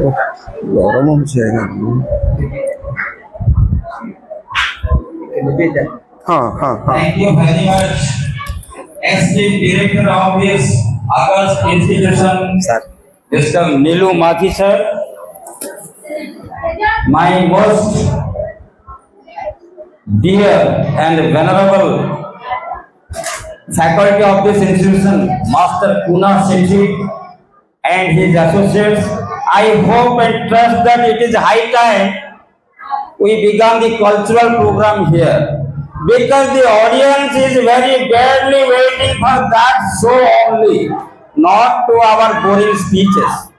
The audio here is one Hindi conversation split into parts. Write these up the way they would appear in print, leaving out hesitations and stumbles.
गरम होछे हाँ हाँ हाँ Thank you very much, Executive Director of this August Institution, Mr. Nilu Mathi sir. My most dear and venerable faculty of this institution, Master Puna Sethi and his associates, I hope and trust that it is high time we began the cultural program here, because the audience is very badly waiting for that show only, not to our boring speeches.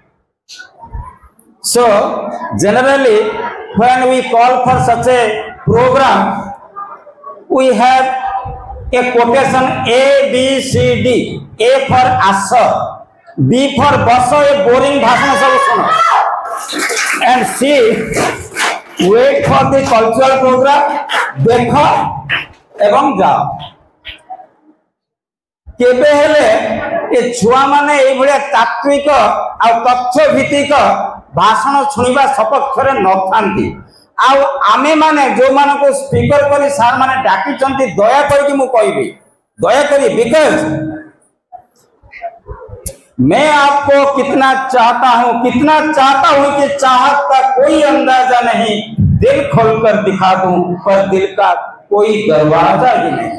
So generally when we call for such a program, we have a quotation A, B, C, D. A for answer, B for baso, a boring bhashan sab suno, and C wait for the cultural program, देखो एवं जाओ। केबे हेले ए छुआ माने ए भलिया तात्विक आ तथ्य भित्तिक भाषण सुनिबा सपक्षरे न थांती। आउ आमे माने जो माने को स्पीकर करी सार माने डाकी चंती, दया करके मु कहबी, दया करी, बिकॉज़ मैं आपको कितना चाहता हूं कि चाहत का कोई अंदाजा नहीं, दिल खोलकर दिखा दूं पर दिल का कोई दरवाजा ही नहीं।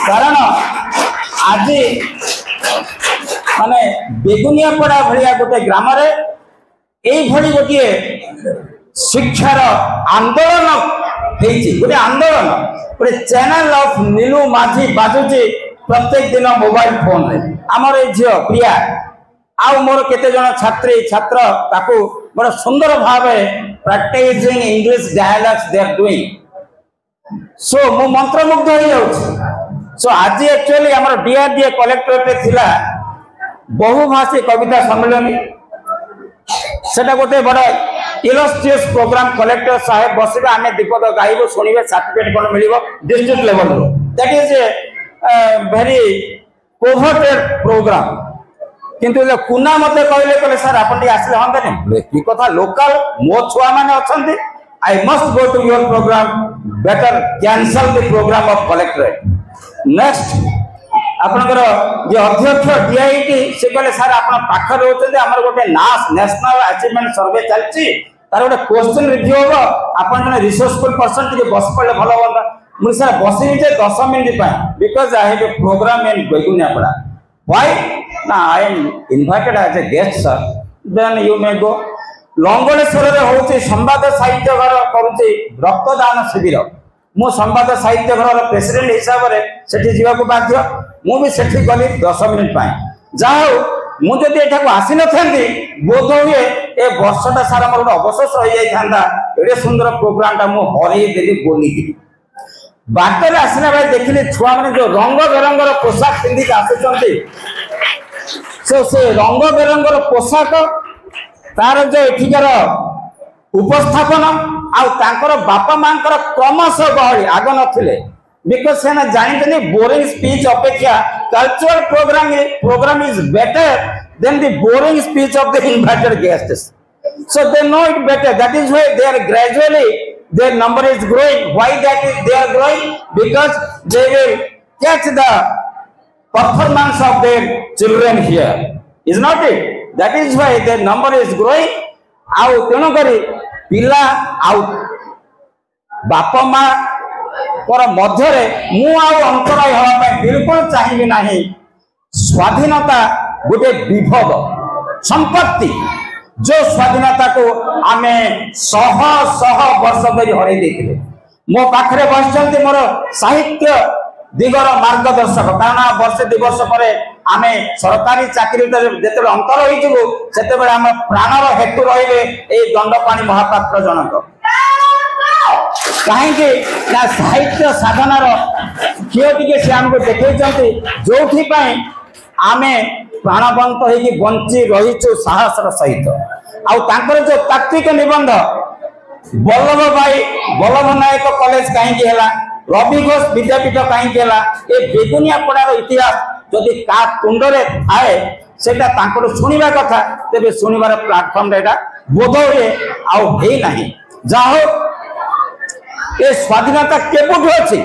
कारण आज माने बेगुनिया पड़ा भलिया गोटे ग्राम रे एई भली गोटे शिक्षार आंदोलन हेची, गोटे आंदोलन, गोटे चैनल ऑफ नीलू माझी बाजुची प्रत्येक दिन मोबाइल फोन रे। आमर ए झियो प्रिया आउ मोर केते जण छात्री छात्र ताकू बड़ सुंदर भावे practising English dialogues they are doing. So मो मंत्रमुग्ध हो जाउछ। सो आज एक्चुअली हमर डीआरडीए कलेक्टरेट रे थिला बहुभाषी कविता सम्मेलन, सेटा गोटे बड़ इलस्ट्रियस प्रोग्राम। कलेक्टर साहेब बसिबे, आमे दीपद गाइबो, सुनिबे, सर्टिफिकेट कोन मिलिबो डिस्ट्रिक्ट लेवल रो। That is a very coveted program. किंतु कुना मते कहले कहले सर आपण आसले हम नहीं की कथा, लोकल मो छुआ माने अछंती, I must go to your program, better cancel the program of collectorate. Next आपनकर जे अध्यक्ष डीआईटी से कहले सर आपण पाखर होते हमर गोटे नेशनल अचीवमेंट सर्वे चलची, तार गोटे क्वेश्चन रिव्यू हो, आपण जने रिसोर्सफुल पर्सन के बस पड़ले भलो होता। मु सर बसिनी जे 10 मिनिट पाए, because I have a program in Beguniapada. Why? Now I am invited as a guest, sir. Then you may go. लंगलेश्वर रे होची संवाद साहित्य घर करूची रक्तदान शिविर। मु संवाद साहित्य घर प्रेसिडेंट हिसाब रे सेठी जीवा को बाध्य। मु भी सेठी गली 10 मिनिट पाए। जाओ मु जदि एठा को आसी न थांती, बोध हुए ए वर्षटा सारा मोर अवशेष रहि जाई थांदा। एडे सुंदर प्रोग्राम टा मु हरई देली बोली दिली। बाटर आसला भाई देखिले छुआ माने जो रंग बेरंगर पोशाक पिंदी आसुचंती, से रंग बेरंगर पोशाक तार जो एठिकार उपस्थापन आउ तांकर बापा मांकर क्रमशः गहली आग नथिले, बिकॉज़ से ना जानितनी बोरिंग स्पीच अपेक्षा cultural programme is better than the boring speech of the invited guests. So they know it better. That is why they are gradually, their number is growing. Why that is they are growing? Because they will catch the performance of their children here. Is not it? That is why their number is growing. Au teno kari pila au bapa ma पर मध्य रे मु आउ अंतराय हवा पे बिल्कुल चाहिबी नाही। स्वाधीनता गोटे विभव संपत्ति, जो स्वाधीनता को आमे शह शह वर्ष धरी हरई देथिले। मो पाखरे बसचंती मोर साहित्य दिगर मार्गदर्शक, कारण वर्ष 2 वर्ष पर आमे सरकारी चाकरी जेते अंतर होई जबो सेते बेले हम प्राणर हेतु रहिबे ए दंडपाणी महापात्र जनक। कहीं ना साहित्य साधनार किए टी से आमको देखते जो आमे प्राणवंत हो बंची रहीचु साहसर सहित। आउर जो तात्विक निबंध बल्लभ भाई बल्लभ नायक कॉलेज कहीं रवि घोष विद्यापीठ कहीं ए बेगुनियापड़ार इतिहास जदि का तुंडे थाए सेटा तांको सुनिबा कथा तेबे सुनिबार प्लेटफॉर्म रे एटा बोध हुए आउ हेई नाही जाहो ए स्वाधीनता केबुठ अछि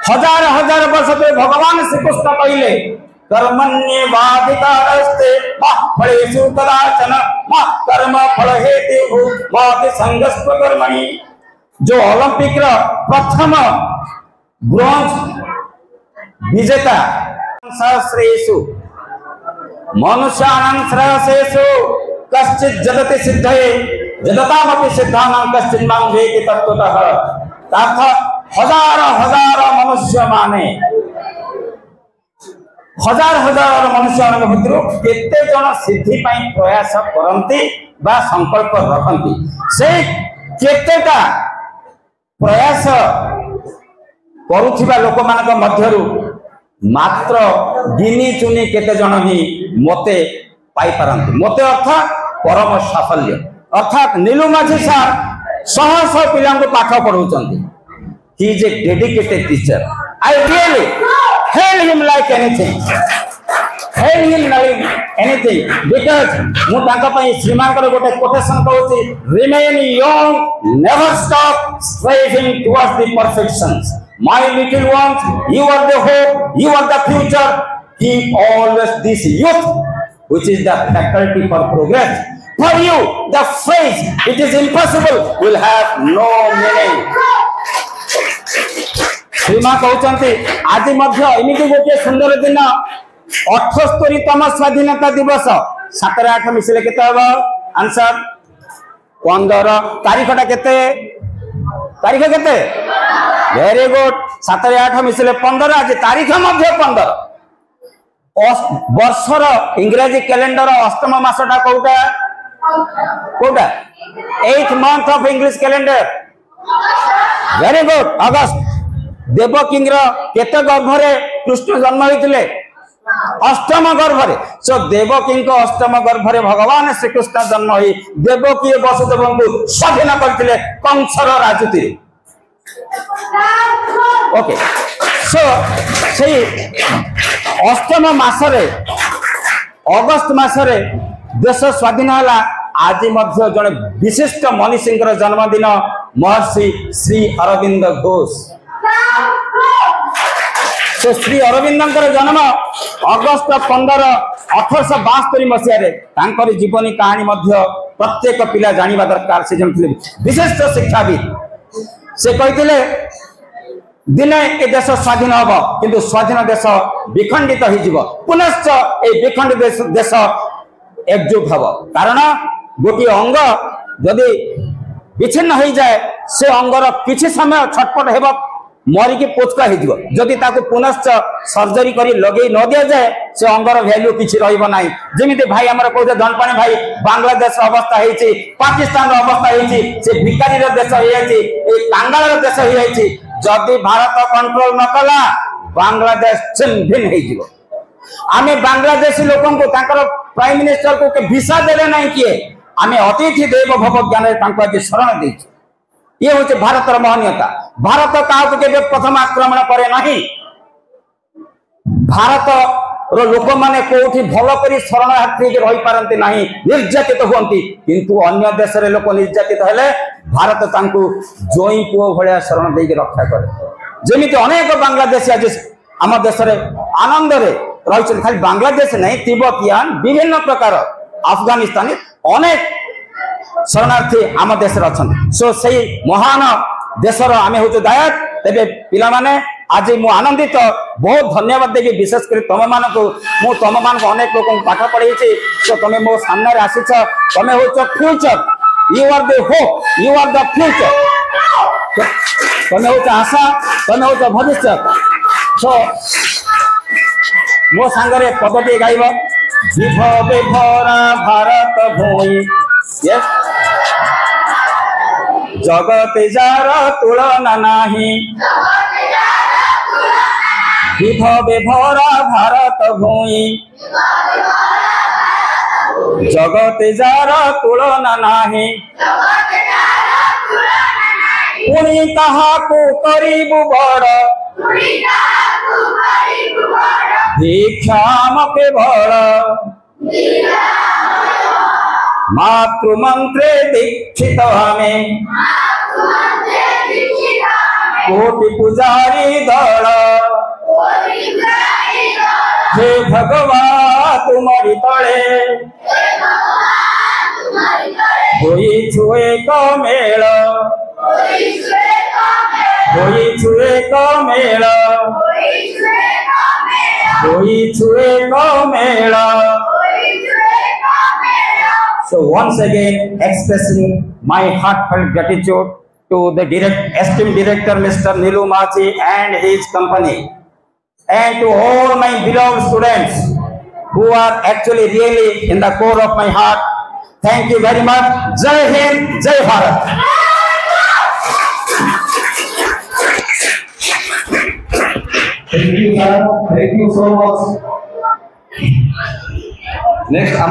हजार हजार वर्ष पे भगवान श्री कृष्ण कहले कर्मण्येवाधिकारस्ते मा फलेषु कदाचन मा कर्म फल हेतु मा संगस्व कर्मणि। जो ओलंपिक रो प्रथम ब्रोंज विजेता सहस्रेषु मनुष्याणां श्रेयसेषु कश्चित् जगति सिद्धये जगतामपि सिद्धानां कश्चित् मां वेति तत्त्वतः। तार्थ हजार हजार मनुष्य माने हजार हजार मनुष्य भितर केते जन सिद्धि पाई प्रयास करंती बा संकल्प रखंती से केतेटा प्रयास करुथिबा लोक मानक मध्यरु मात्र गिनी चुनी केते जन ही मते पाई पारंती मते अर्थात परम साफल्य अर्थात नीलू माझी सार शह शह पिला को पाठ पढ़ाउछंती he is a dedicated teacher I really hail him like anything because मु तांका पई श्रीमान कर गोटे quotation कहूची remain young never stop striving towards the perfections my little ones you are the hope you are the future keep always this youth which is the faculty for progress for you the phrase it is impossible will have no meaning। श्रीमा कहते आज एमती गोटे सुंदर दिन 78तम स्वाधीनता दिवस 7 8 मिसिले केते हबो आंसर 15 तारीखटा केते तारीख केते वेरी गुड 7 8 मिसिले 15 आज तारीख मध्य 15 वर्षर इंग्रजी कैलेंडर अष्टम मासटा कोटा कोटा 8th month of English calendar very good अगस्त देवकी केते गर्भरे कृष्ण जन्म होइतिले अष्टम गर्भरे सो देवकी अष्टम गर्भरे भगवान श्री कृष्ण जन्म होई देवकी वसुदेव को स्वाधीन करथिले कंसर राजूति ओके सो सेही अष्टम मासरे अगस्त मासरे देश स्वाधीन होला आज मध्य जने विशिष्ट मनीषींकर जन्मदिन महर्षि श्री अरविंद घोष तो श्री अरविंदर जन्म अगस्त 15 1872 मसीह जीवनी कहानी मध्य प्रत्येक पिला जानिबा दरकार से जन विशिष्ट शिक्षाविद से कहते दिने ए देश स्वाधीन हम किंतु स्वाधीन देश विखंडित हो पुनश्च ए विखंडित देश एकजुट हम कारण गोटे अंग जदि विच्छिन्न हो जाए से अंगर किछि समय छटपट हेब मरिकी पोचका हो जदि ताको पुनश्च सर्जरी करी लगे न दिया जाए से अंगर वैल्यू किछि रहिबो नाही जेमिति भाई हमर कहते धनपाणी भाई बांग्लादेश अवस्था हेछि पाकिस्तान अवस्था हेछि से भिखारी रो देश हो जायछि ए कांगाल रो देश हो जायछि जदि भारत कंट्रोल न कला बांग्लादेश छिन्न भिन्न हो जिवो आमे बांग्लादेशी लोकन को ताकर प्राइम मिनिस्टर को के वीसा देले नाही किए आमे अतिथि देव भव ज्ञान तांको आज शरण देछि ये होचे भारत रो महनीयता भारत काहको के प्रथम आक्रमण करे नाही भारत रो लोक माने कोठी भलो करी शरणार्थी रही पारंती नाही निर्यातित होंती किंतु अन्य देश रे लोक निर्यातित हेले भारत तांको जोई पुओ भलिया शरण देई रक्षा करे जेमिति अनेक बांग्लादेशी आज आम देश रे आनंद रे रही खाली बांग्लादेश नहीं तिब्बतियान विभिन्न प्रकार अफगानिस्तानी अनेक शरणार्थी आम देश अच्छा सो से महान देशर आम हूँ दायक तेरे पिला माने आज मु आनंदित बहुत धन्यवाद देवी विशेषकर तुम मान तुम मान अनेक लोक पाठ पढ़े तो तुम मो सामने आसीच तुम हूँ future you are the hope you are the future तुम हूँ आशा तुम हूँ भविष्य सो मो सांगरे पदटी गाइब विभव भरा भारत भूमि जगत जार तुलना नाही विभव भरा भारत भूमि जगत जार तुलना नाही पुणी कहा को करीबु बड़ भिक्षाम केवल मातृमंत्रे दीक्षित हमें कोटि पुजारी दल हे भगवान तुम्हारी तले होई छुए का मेल होई छुए का मेल होई छुए का mail. So once again, expressing my heartfelt gratitude to the esteemed director, Mr. Nilu Machi and his company, and to all my beloved students who are actually really in the core of my heart. Thank you very much. Jai Hind, Jai Bharat. Thank you, sir. Thank you so much. Next.